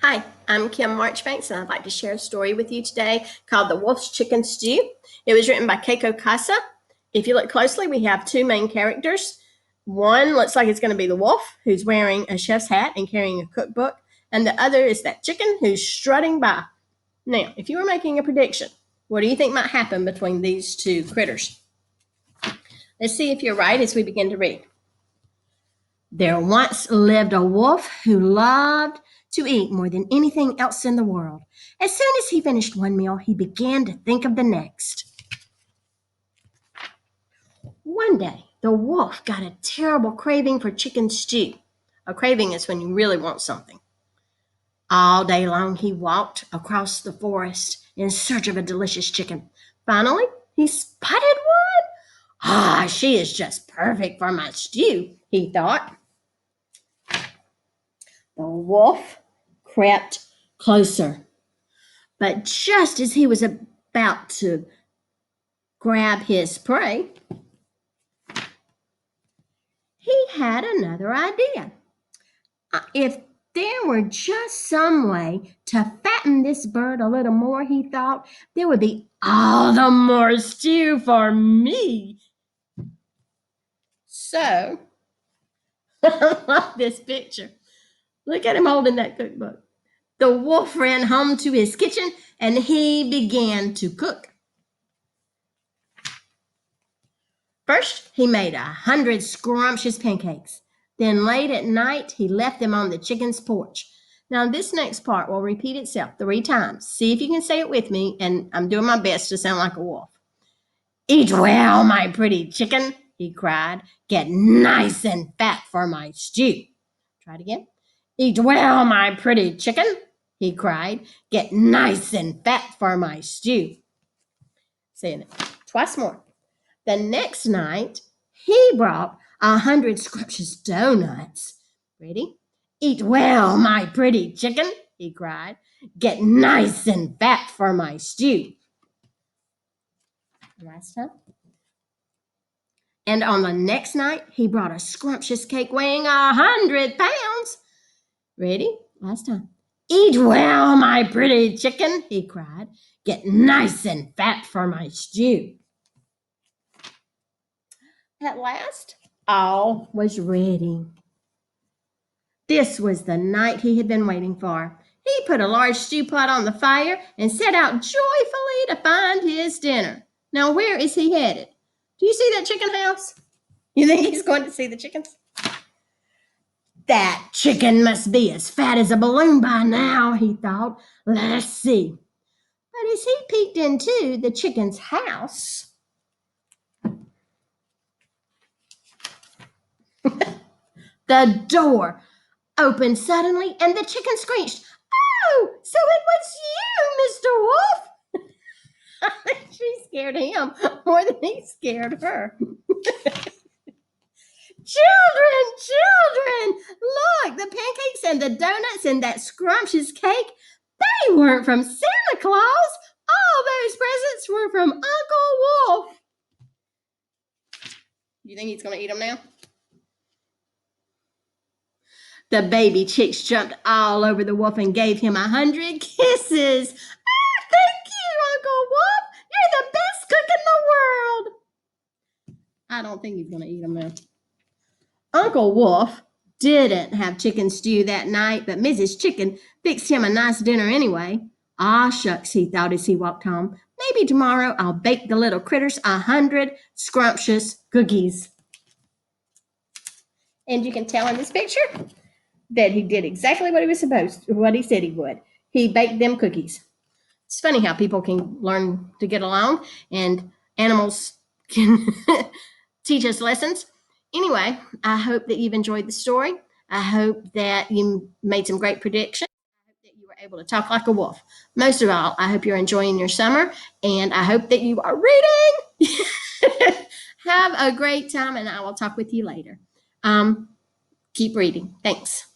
Hi, I'm Kim Marchbanks, and I'd like to share a story with you today called The Wolf's Chicken Stew. It was written by Keiko Casa. If you look closely, we have two main characters. One looks like it's going to be the wolf, who's wearing a chef's hat and carrying a cookbook, and the other is that chicken who's strutting by. Now, if you were making a prediction, what do you think might happen between these two critters? Let's see if you're right as we begin to read. There once lived a wolf who loved to eat more than anything else in the world. As soon as he finished one meal, he began to think of the next. One day, the wolf got a terrible craving for chicken stew. A craving is when you really want something. All day long, he walked across the forest in search of a delicious chicken. Finally, he spotted one. Ah, she is just perfect for my stew, he thought. The wolf crept closer. But just as he was about to grab his prey, he had another idea. If there were just some way to fatten this bird a little more, he thought, there would be all the more stew for me. So, I love this picture. Look at him holding that cookbook. The wolf ran home to his kitchen and he began to cook. First, he made 100 scrumptious pancakes. Then late at night, he left them on the chicken's porch. Now, this next part will repeat itself 3 times. See if you can say it with me, and I'm doing my best to sound like a wolf. Eat well, my pretty chicken, he cried. Get nice and fat for my stew. Try it again. Eat well, my pretty chicken, he cried. Get nice and fat for my stew. Saying it twice more. The next night, he brought 100 scrumptious donuts. Ready? Eat well, my pretty chicken, he cried. Get nice and fat for my stew. Last time. And on the next night, he brought a scrumptious cake weighing 100 pounds. Ready? Last time. Eat well, my pretty chicken, he cried. Get nice and fat for my stew. At last, all was ready. This was the night he had been waiting for. He put a large stew pot on the fire and set out joyfully to find his dinner. Now, where is he headed? Do you see that chicken house? You think he's going to see the chickens? That chicken must be as fat as a balloon by now, he thought. Let's see. But as he peeked into the chicken's house, the door opened suddenly and the chicken screeched, "Oh, so it was you, Mr. Wolf!" I think she scared him more than he scared her. Children, look, the pancakes and the donuts and that scrumptious cake, they weren't from Santa Claus. All those presents were from Uncle Wolf. You think he's going to eat them now? The baby chicks jumped all over the wolf and gave him 100 kisses. Thank you, Uncle Wolf. You're the best cook in the world. I don't think he's going to eat them now. Uncle Wolf didn't have chicken stew that night, but Mrs. Chicken fixed him a nice dinner anyway. Ah, shucks, he thought as he walked home. Maybe tomorrow I'll bake the little critters 100 scrumptious cookies. And you can tell in this picture that he did exactly what he said he would. He baked them cookies. It's funny how people can learn to get along and animals can teach us lessons. Anyway, I hope that you've enjoyed the story. I hope that you made some great predictions. I hope that you were able to talk like a wolf. Most of all, I hope you're enjoying your summer, and I hope that you are reading. Have a great time, and I will talk with you later. Keep reading. Thanks.